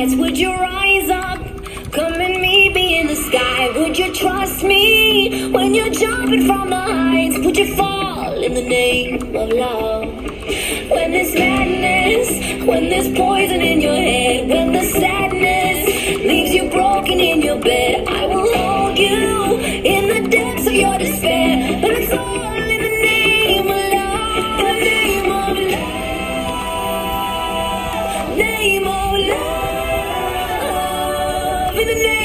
lights? Would you rise up? Come and meet me in the sky. Would you trust me when you're jumping from the heights? Would you fall in the name of love? When there's madness, when there's poison in your head, when the sadness leaves you broken in your bed, I will hold you in the depths of your despair. But it's all in the name of love, in the name of love, name of love, in the name